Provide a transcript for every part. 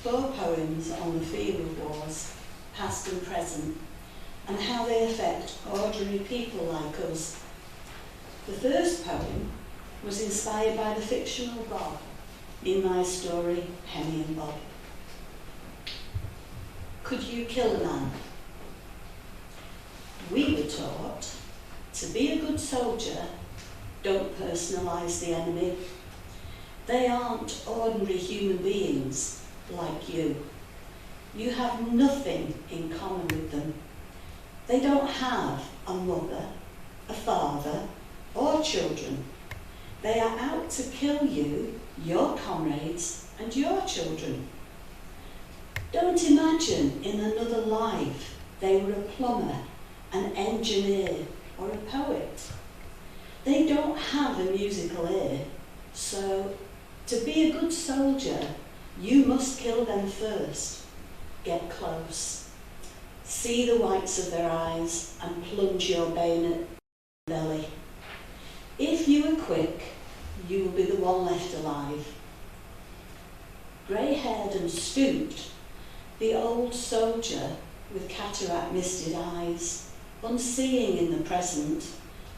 4 poems on the field wars, past and present, and how they affect ordinary people like us. The first poem was inspired by the fictional Bob in my story, Henny and Bob. Could you kill a man? We were taught to be a good soldier, don't personalise the enemy. They aren't ordinary human beings like you. You have nothing in common with them. They don't have a mother, a father, or children. They are out to kill you, your comrades, and your children. Don't imagine in another life they were a plumber, an engineer, or a poet. They don't have a musical ear, so to be a good soldier, you must kill them first. Get close. See the whites of their eyes and plunge your bayonet in their belly. If you are quick, you will be the one left alive. Grey-haired and stooped, the old soldier with cataract-misted eyes, unseeing in the present,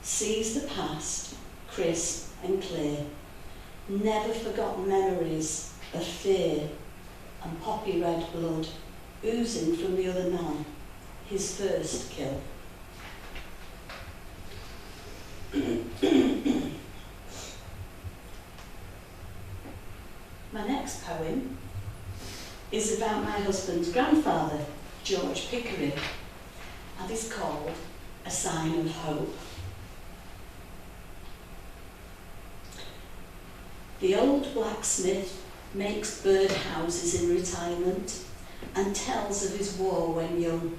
sees the past, crisp and clear, never forgotten memories of fear and poppy-red blood oozing from the other man, his first kill. My next poem is about my husband's grandfather, George Pickering, and is called A Sign of Hope. The old blacksmith makes birdhouses in retirement and tells of his war when young,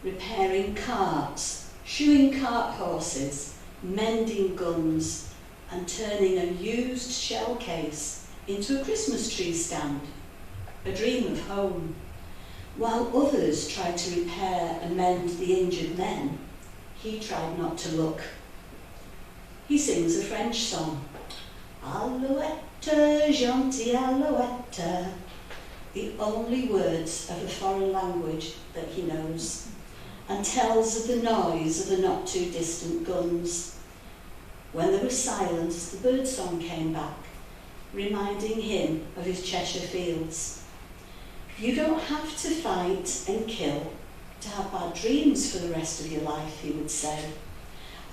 repairing carts, shoeing cart horses, mending guns, and turning a used shell case into a Christmas tree stand, a dream of home. While others tried to repair and mend the injured men, he tried not to look. He sings a French song, Alouette, gentille alouette, the only words of a foreign language that he knows, and tells of the noise of the not too distant guns. When there was silence, the birdsong came back, reminding him of his Cheshire fields. You don't have to fight and kill to have bad dreams for the rest of your life, he would say,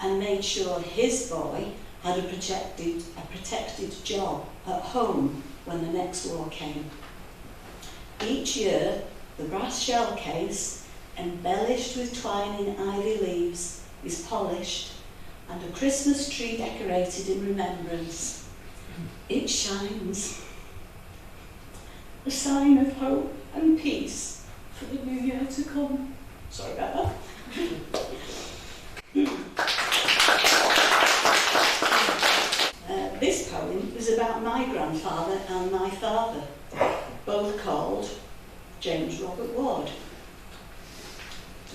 and made sure his boy had a protected job at home when the next war came. Each year, the brass shell case, embellished with twining ivy leaves, is polished and a Christmas tree decorated in remembrance. It shines, a sign of hope and peace for the new year to come. Sorry about that. This poem is about my grandfather and my father, both called James Robert Ward.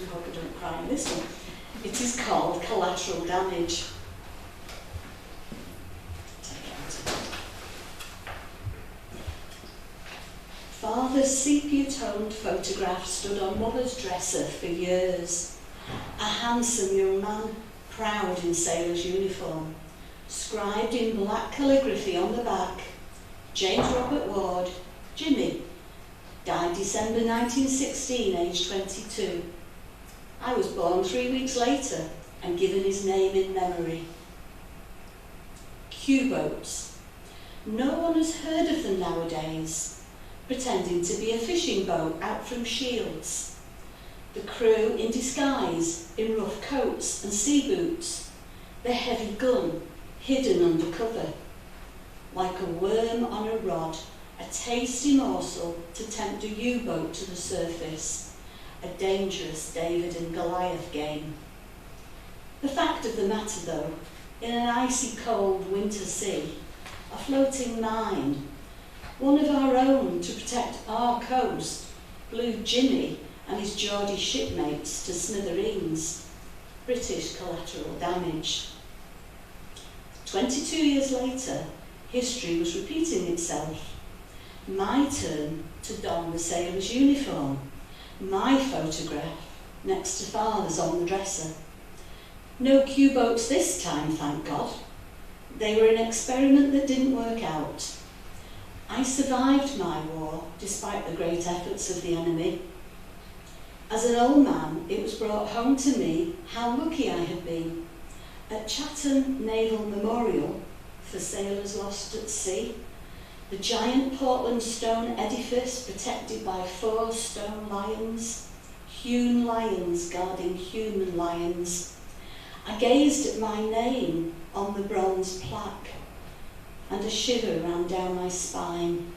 I hope I don't cry in this one. It is called Collateral Damage. Father's sepia-toned photograph stood on Mother's dresser for years. A handsome young man, proud in sailor's uniform, scribed in black calligraphy on the back, James Robert Ward, Jimmy, died December 1916, aged 22. I was born 3 weeks later and given his name in memory. Q-boats. No one has heard of them nowadays, pretending to be a fishing boat out from Shields. The crew in disguise, in rough coats and sea boots, the heavy gun hidden under cover. Like a worm on a rod, a tasty morsel to tempt a U-boat to the surface, a dangerous David and Goliath game. The fact of the matter though, in an icy cold winter sea, a floating mine, one of our own to protect our coast, blew Jimmy and his Geordie shipmates to smithereens. British collateral damage. 22 years later, history was repeating itself. my turn to don the sailor's uniform, my photograph next to father's on the dresser. No Q-boats this time, thank God. They were an experiment that didn't work out. I survived my war despite the great efforts of the enemy. As an old man, it was brought home to me how lucky I had been. At Chatham Naval Memorial for sailors lost at sea, the giant Portland stone edifice protected by 4 stone lions, hewn lions guarding human lions. I gazed at my name on the bronze plaque, and a shiver ran down my spine.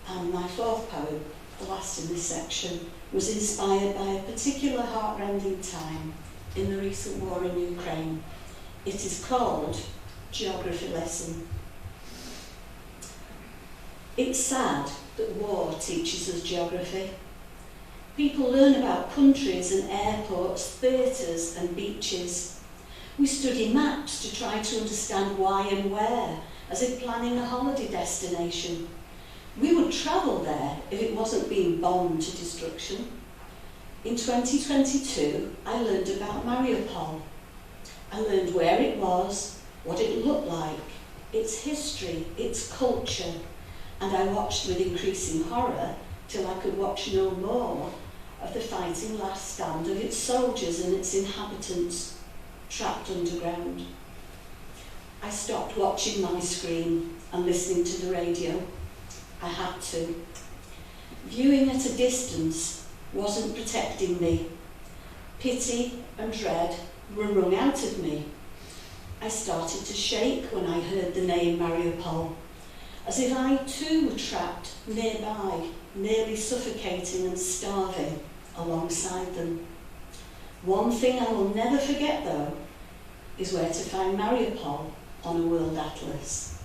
And my 4th poem, the last in this section, was inspired by a particular heartrending time in the recent war in Ukraine. It is called Geography Lesson. It's sad that war teaches us geography. People learn about countries and airports, theatres and beaches. We study maps to try to understand why and where, as if planning a holiday destination. We would travel there if it wasn't being bombed to destruction. In 2022, I learned about Mariupol. I learned where it was, what it looked like, its history, its culture, and I watched with increasing horror till I could watch no more of the fighting last stand of its soldiers and its inhabitants trapped underground. I stopped watching my screen and listening to the radio. I had to. Viewing at a distance wasn't protecting me. Pity and dread were wrung out of me. I started to shake when I heard the name Mariupol, as if I too were trapped nearby, nearly suffocating and starving alongside them. One thing I will never forget, though, is where to find Mariupol on a world atlas.